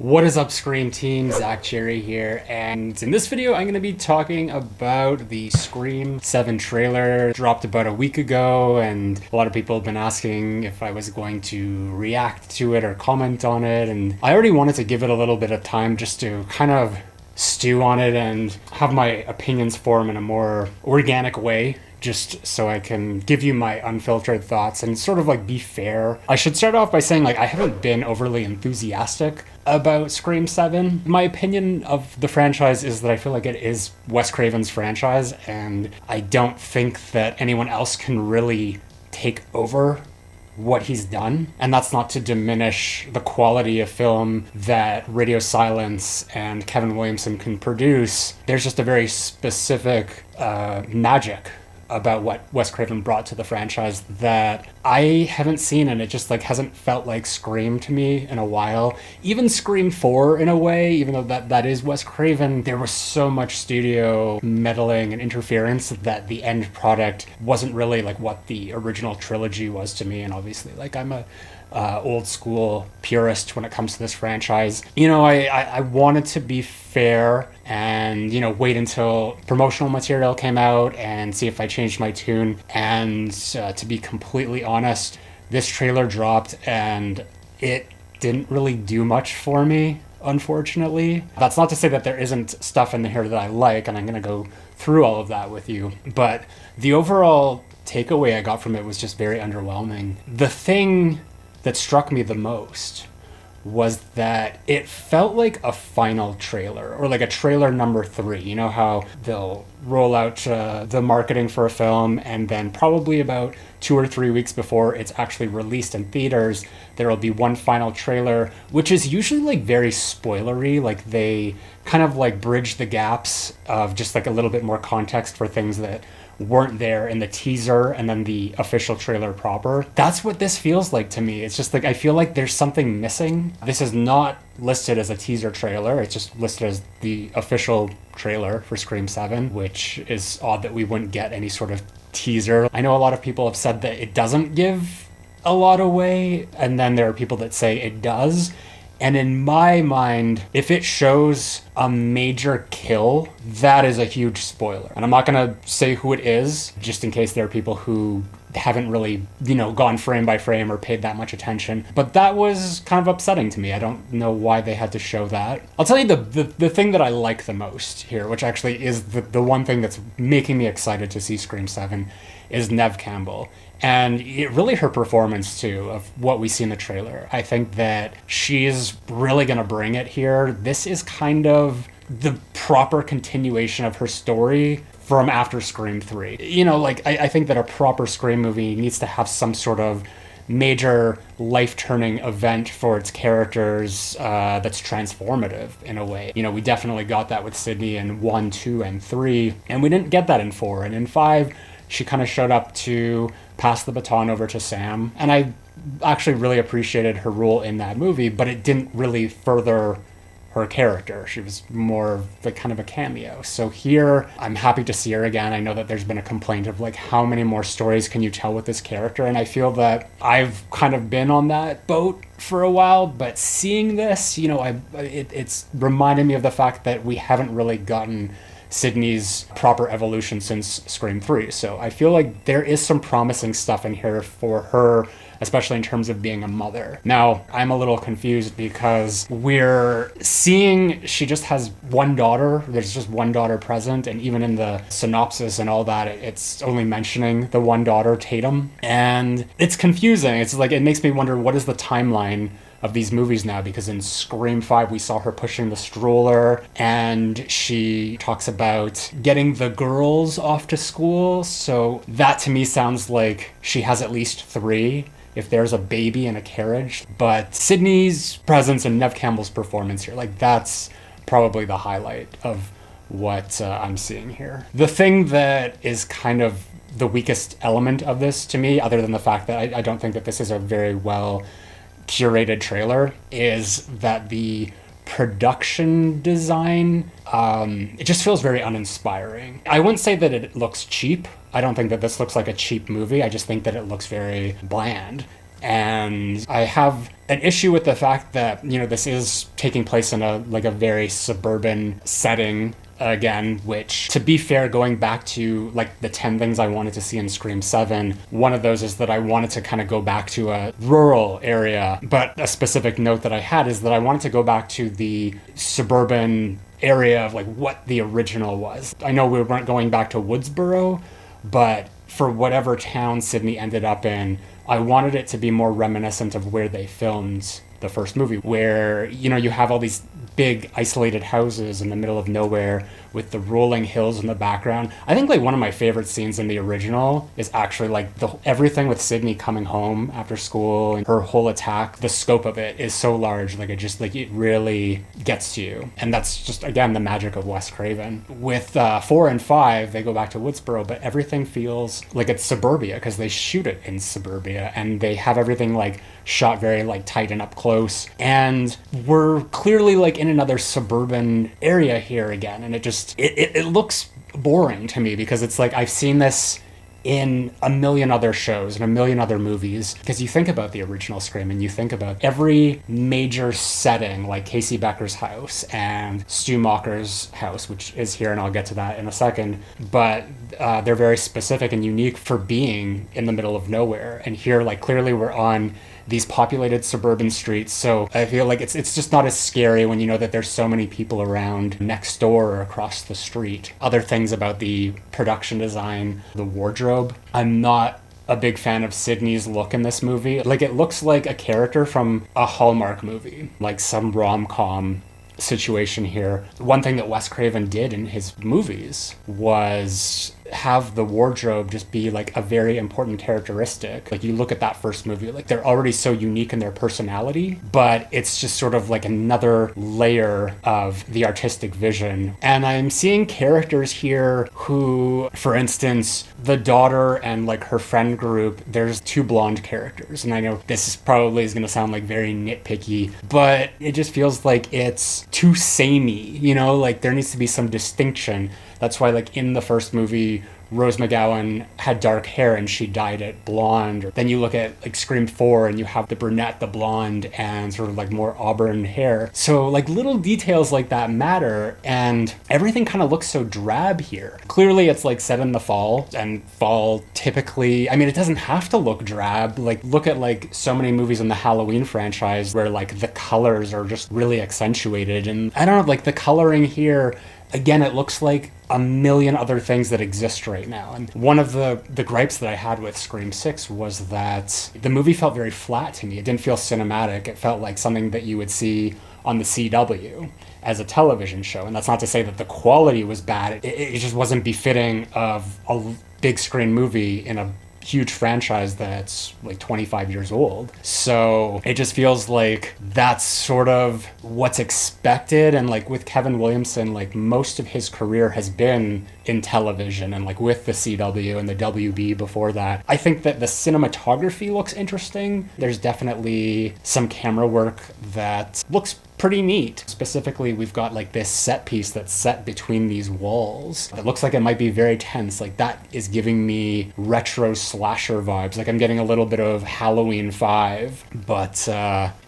What is up, Scream team? Zach Cherry here, and in this video I'm going to be talking about the Scream 7 trailer. Dropped about a week ago, and a lot of people have been asking if I was going to react to it or comment on it, and I already wanted to give it a little bit of time just to kind of stew on it and have my opinions form in a more organic way, just so I can give you my unfiltered thoughts and sort of like be fair. I should start off by saying, like, I haven't been overly enthusiastic about Scream 7. My opinion of the franchise is that I feel like it is Wes Craven's franchise, and I don't think that anyone else can really take over what he's done. And that's not to diminish the quality of film that Radio Silence and Kevin Williamson can produce. There's just a very specific magic about what Wes Craven brought to the franchise that I haven't seen, and it just like hasn't felt like Scream to me in a while. Even Scream 4 in a way, even though that is Wes Craven, there was so much studio meddling and interference that the end product wasn't really like what the original trilogy was to me. And obviously, like, I'm a old school purist when it comes to this franchise. You know, I wanted to be fair and, you know, wait until promotional material came out and see if I changed my tune. And to be completely honest, this trailer dropped and it didn't really do much for me, unfortunately. That's not to say that there isn't stuff in here that I like, and I'm going to go through all of that with you. But the overall takeaway I got from it was just very underwhelming. The thing that struck me the most was that it felt like a final trailer, or like a trailer number 3. You know how they'll roll out the marketing for a film, and then probably about 2 or 3 weeks before it's actually released in theaters, there will be one final trailer, which is usually like very spoilery. Like, they kind of like bridge the gaps of just like a little bit more context for things that weren't there in the teaser and then the official trailer proper. That's what this feels like to me. It's just like I feel like there's something missing. This is not listed as a teaser trailer. It's just listed as the official trailer for Scream 7, which is odd that we wouldn't get any sort of teaser. I know a lot of people have said that it doesn't give a lot away, and then there are people that say it does. And in my mind, if it shows a major kill, that is a huge spoiler. And I'm not going to say who it is, just in case there are people who haven't really, you know, gone frame by frame or paid that much attention. But that was kind of upsetting to me. I don't know why they had to show that. I'll tell you the thing that I like the most here, which actually is the one thing that's making me excited to see Scream 7, is Neve Campbell. And really her performance, too, of what we see in the trailer. I think that she's really going to bring it here. This is kind of the proper continuation of her story from after Scream 3. You know, like, I think that a proper Scream movie needs to have some sort of major life-turning event for its characters that's transformative in a way. You know, we definitely got that with Sidney in 1, 2, and 3, and we didn't get that in 4. And in 5, she kind of showed up to pass the baton over to Sam, and I actually really appreciated her role in that movie, but it didn't really further her character. She was more of like kind of a cameo. So here, I'm happy to see her again. I know that there's been a complaint of like, how many more stories can you tell with this character? And I feel that I've kind of been on that boat for a while, but seeing this, you know, it's reminded me of the fact that we haven't really gotten Sidney's proper evolution since Scream 3. So I feel like there is some promising stuff in here for her, especially in terms of being a mother. Now, I'm a little confused because we're seeing she just has one daughter. There's just one daughter present, and even in the synopsis and all that, it's only mentioning the one daughter, Tatum. And it's confusing. It's like, it makes me wonder, what is the timeline of these movies now? Because in Scream 5 we saw her pushing the stroller, and she talks about getting the girls off to school, so that to me sounds like she has at least 3 if there's a baby in a carriage. But Sidney's presence and Neve Campbell's performance here, like, that's probably the highlight of what I'm seeing here. The thing that is kind of the weakest element of this to me, other than the fact that I don't think that this is a very well curated trailer, is that the production design, it just feels very uninspiring. I wouldn't say that it looks cheap. I don't think that this looks like a cheap movie. I just think that it looks very bland. And I have an issue with the fact that, this is taking place in a very suburban setting again, which, to be fair, going back to the 10 things I wanted to see in Scream 7, one of those is that I wanted to kind of go back to a rural area. But a specific note that I had is that I wanted to go back to the suburban area of what the original was. I know we weren't going back to Woodsboro, but for whatever town Sidney ended up in, I wanted it to be more reminiscent of where they filmed the first movie, where, you have all these big isolated houses in the middle of nowhere with the rolling hills in the background. I think one of my favorite scenes in the original is actually everything with Sidney coming home after school and her whole attack. The scope of it is so large, it really gets to you. And that's just, again, the magic of Wes Craven. With 4 and 5, they go back to Woodsboro, but everything feels like it's suburbia because they shoot it in suburbia and they have everything shot very tight and up close. And we're clearly in another suburban area here again, and it looks boring to me because it's I've seen this in a million other shows and a million other movies, because you think about the original Scream and you think about every major setting, like Casey Becker's house and Stu Macher's house, which is here, and I'll get to that in a second, but they're very specific and unique for being in the middle of nowhere. And here, clearly we're on these populated suburban streets, so I feel it's just not as scary when you know that there's so many people around next door or across the street. Other things about the production design, the wardrobe. I'm not a big fan of Sidney's look in this movie. It looks like a character from a Hallmark movie, some rom-com situation here. One thing that Wes Craven did in his movies was have the wardrobe just be a very important characteristic. You look at that first movie, they're already so unique in their personality, but it's just sort of another layer of the artistic vision. And I'm seeing characters here who, for instance, the daughter and her friend group, there's 2 blonde characters. And I know this is probably going to sound very nitpicky, but it just feels it's too samey, there needs to be some distinction. That's why, in the first movie, Rose McGowan had dark hair and she dyed it blonde. Then you look at Scream 4 and you have the brunette, the blonde, and sort of more auburn hair. So little details like that matter, and everything kind of looks so drab here. Clearly it's set in the fall, and fall typically, it doesn't have to look drab. Look at so many movies in the Halloween franchise where the colors are just really accentuated. And I don't know, the coloring here, again, it looks like a million other things that exist right now. And one of the gripes that I had with Scream 6 was that the movie felt very flat to me. It didn't feel cinematic. It felt like something that you would see on the CW as a television show. And that's not to say that the quality was bad. It just wasn't befitting of a big screen movie in a huge franchise that's 25 years old. So it just feels like that's sort of what's expected. And with Kevin Williamson, most of his career has been in television and with the CW and the WB before that. I think that the cinematography looks interesting. There's definitely some camera work that looks pretty neat. Specifically, we've got this set piece that's set between these walls. It looks like it might be very tense. That is giving me retro slasher vibes. I'm getting a little bit of Halloween 5. But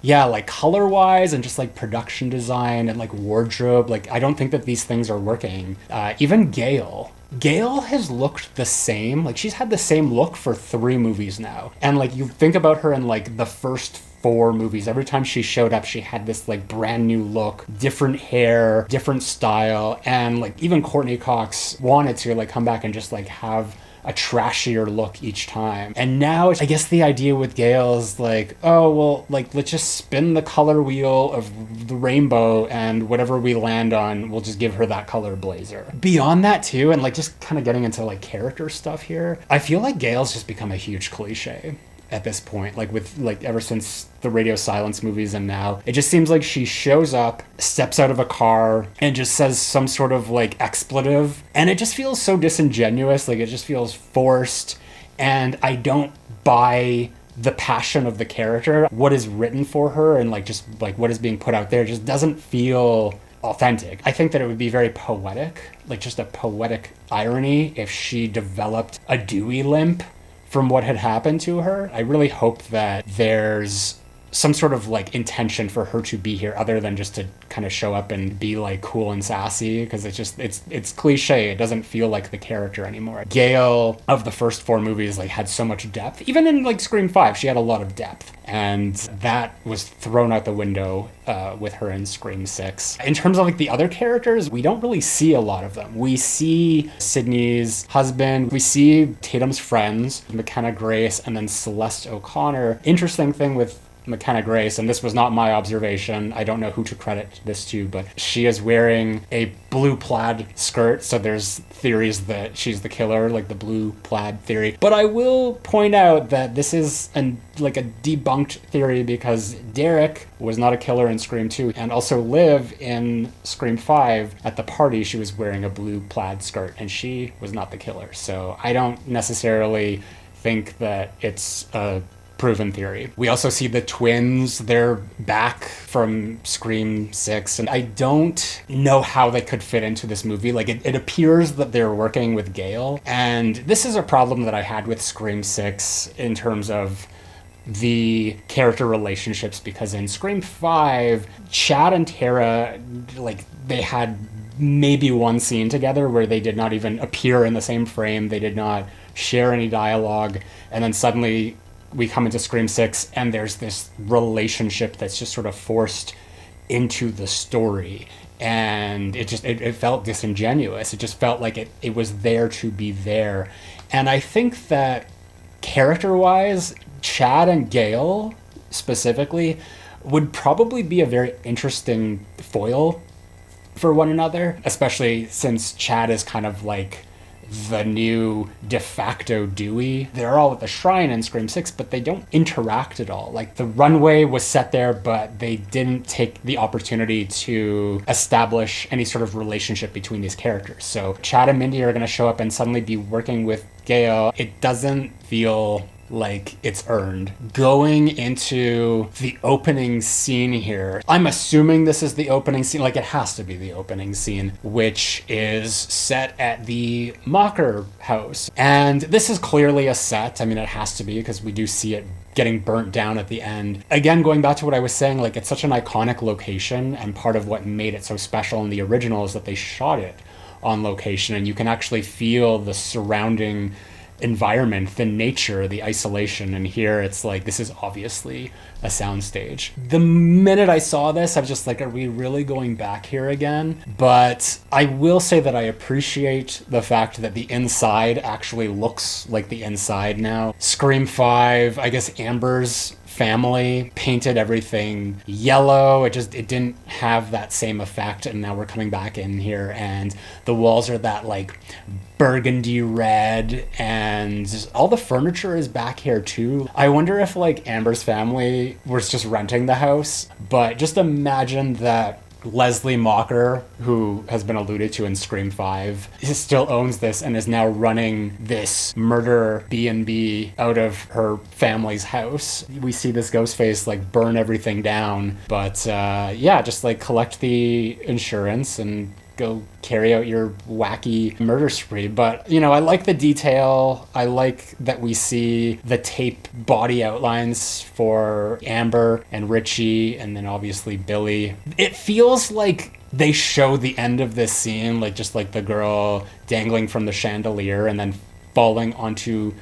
yeah, color-wise and just production design and wardrobe, I don't think that these things are working. Even Gale has looked the same. She's had the same look for 3 movies now. And you think about her in the first 4 movies. Every time she showed up, she had this brand new look, different hair, different style. And even Courteney Cox wanted to come back and just have a trashier look each time. And now I guess the idea with Gale is let's just spin the color wheel of the rainbow, and whatever we land on, we'll just give her that color blazer. Beyond that too, and just kind of getting into character stuff here, I feel like Gale's just become a huge cliche at this point, with ever since the Radio Silence movies, and now it just seems like she shows up, steps out of a car, and just says some sort of expletive, and it just feels so disingenuous. It just feels forced, and I don't buy the passion of the character. What is written for her and what is being put out there just doesn't feel authentic. I think that it would be very poetic, just a poetic irony if she developed a Dewey limp from what had happened to her. I really hope that there's some sort of like intention for her to be here other than just to kind of show up and be like cool and sassy, because it's cliche. It doesn't feel like the character anymore. Gale of the first 4 movies like had so much depth. Even in like Scream 5 she had a lot of depth, and that was thrown out the window with her in Scream 6. In terms of like the other characters, we don't really see a lot of them. We see Sidney's husband, we see Tatum's friends, McKenna Grace, and then Celeste O'Connor. Interesting thing with McKenna Grace, and this was not my observation, I don't know who to credit this to, but she is wearing a blue plaid skirt, so there's theories that she's the killer, like the blue plaid theory. But I will point out that this is like a debunked theory, because Derek was not a killer in Scream 2, and also Liv in Scream 5, at the party she was wearing a blue plaid skirt, and she was not the killer. So I don't necessarily think that it's a proven theory. We also see the twins. They're back from Scream 6, and I don't know how they could fit into this movie. Like, it appears that they're working with Gale, and this is a problem that I had with Scream 6 in terms of the character relationships, because in Scream 5, Chad and Tara, like, they had maybe one scene together where they did not even appear in the same frame, they did not share any dialogue, and then suddenly we come into Scream 6 and there's this relationship that's just sort of forced into the story, and it felt disingenuous. It just felt like it was there to be there. And I think that character-wise, Chad and Gale specifically would probably be a very interesting foil for one another, especially since Chad is kind of like the new de facto Dewey. They're all at the shrine in Scream 6, but they don't interact at all. Like, the runway was set there, but they didn't take the opportunity to establish any sort of relationship between these characters. So Chad and Mindy are going to show up and suddenly be working with Gale. It doesn't feel like it's earned. Going into the opening scene here, I'm assuming this is the opening scene, like it has to be the opening scene, which is set at the Macher house. And this is clearly a set. I mean, it has to be, because we do see it getting burnt down at the end. Again, going back to what I was saying, like, it's such an iconic location, and part of what made it so special in the original is that they shot it on location, and you can actually feel the surrounding environment, the nature, the isolation. And here it's like, this is obviously a soundstage. The minute I saw this, I was just like, are we really going back here again? But I will say that I appreciate the fact that the inside actually looks like the inside now. Scream 5, I guess Amber's family painted everything yellow. It didn't have that same effect, and now we're coming back in here and the walls are that like burgundy red, and all the furniture is back here too. I wonder if like Amber's family was just renting the house, but just imagine that Leslie Macher, who has been alluded to in Scream 5, still owns this and is now running this murder B&B out of her family's house. We see this ghost face like burn everything down, but yeah, just like collect the insurance and go carry out your wacky murder spree. But, you know, I like the detail. I like that we see the tape body outlines for Amber and Richie, and then obviously Billy. It feels like they show the end of this scene, like just like the girl dangling from the chandelier and then falling onto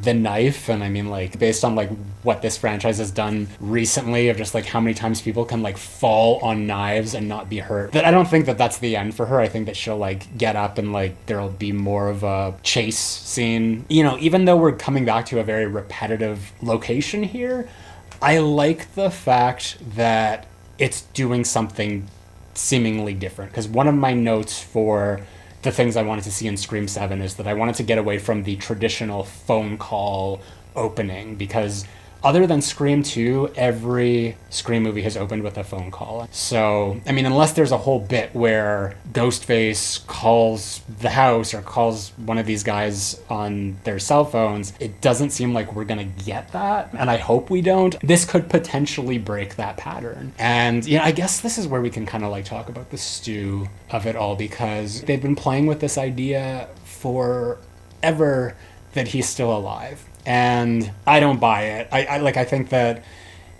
the knife. And I mean, like, based on like what this franchise has done recently, of just like how many times people can like fall on knives and not be hurt, that I don't think that that's the end for her. I think that she'll like get up and like there'll be more of a chase scene. You know, even though we're coming back to a very repetitive location here, I like the fact that it's doing something seemingly different. Because one of my notes for the things I wanted to see in Scream 7 is that I wanted to get away from the traditional phone call opening, because other than Scream 2, every Scream movie has opened with a phone call. So, I mean, unless there's a whole bit where Ghostface calls the house or calls one of these guys on their cell phones, it doesn't seem like we're gonna get that, and I hope we don't. This could potentially break that pattern. And, you know, I guess this is where we can kind of like talk about the stew of it all, because they've been playing with this idea forever that he's still alive. and I don't buy it. I think that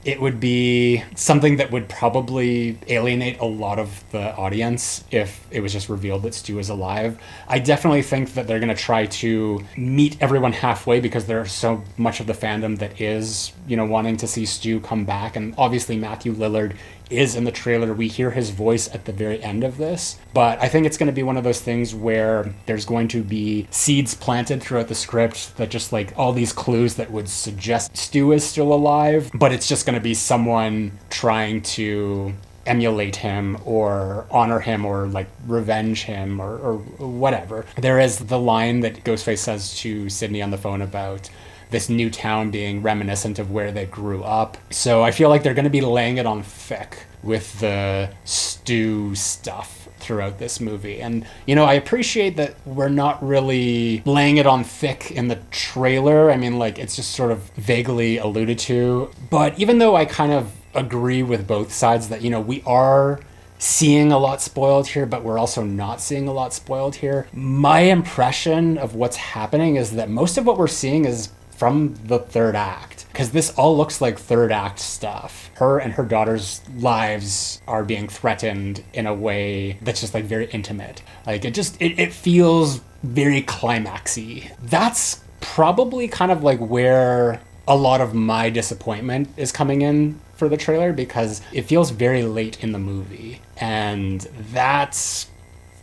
it would be something that would probably alienate a lot of the audience if it was just revealed that Stu is alive. I definitely think that they're going to try to meet everyone halfway because there's so much of the fandom that is, wanting to see Stu come back. And obviously Matthew Lillard is in the trailer. We hear his voice at the very end of this. But I think it's going to be one of those things where there's going to be seeds planted throughout the script that just all these clues that would suggest Stu is still alive, but it's just going to be someone trying to emulate him or honor him or revenge him or whatever. There is the line that Ghostface says to Sidney on the phone about this new town being reminiscent of where they grew up. So I feel like they're going to be laying it on thick with the Stu stuff throughout this movie. And, I appreciate that we're not really laying it on thick in the trailer. I mean, it's just sort of vaguely alluded to. But even though I kind of agree with both sides that, we are seeing a lot spoiled here, but we're also not seeing a lot spoiled here, my impression of what's happening is that most of what we're seeing is from the third act, because this all looks like third act stuff. Her and her daughter's lives are being threatened in a way that's just very intimate. It feels very climaxy. That's probably kind of where a lot of my disappointment is coming in for the trailer, because it feels very late in the movie, and that's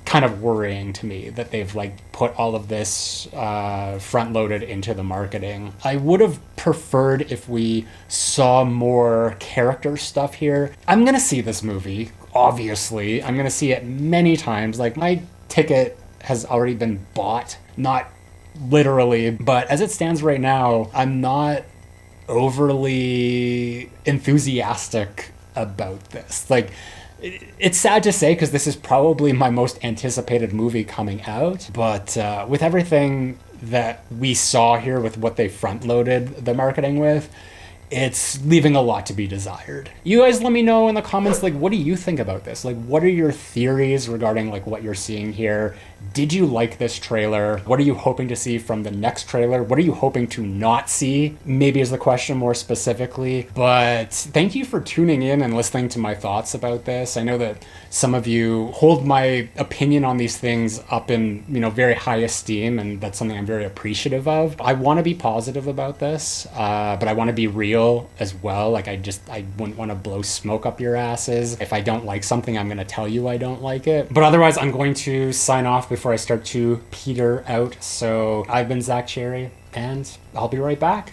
kind of worrying to me that they've put all of this front loaded into the marketing. I would have preferred if we saw more character stuff here. I'm gonna see this movie, obviously. I'm gonna see it many times. My ticket has already been bought, not literally, but as it stands right now, I'm not overly enthusiastic about this. It's sad to say because this is probably my most anticipated movie coming out, but with everything that we saw here with what they front-loaded the marketing with, it's leaving a lot to be desired. You guys let me know in the comments, what do you think about this? What are your theories regarding what you're seeing here? Did you like this trailer? What are you hoping to see from the next trailer? What are you hoping to not see? Maybe is the question more specifically. But thank you for tuning in and listening to my thoughts about this. I know that some of you hold my opinion on these things up in, very high esteem, and that's something I'm very appreciative of. I want to be positive about this, but I want to be real as well. I wouldn't want to blow smoke up your asses. If I don't like something, I'm going to tell you I don't like it. But otherwise, I'm going to sign off before I start to peter out. So I've been Zach Cherry, and I'll be right back.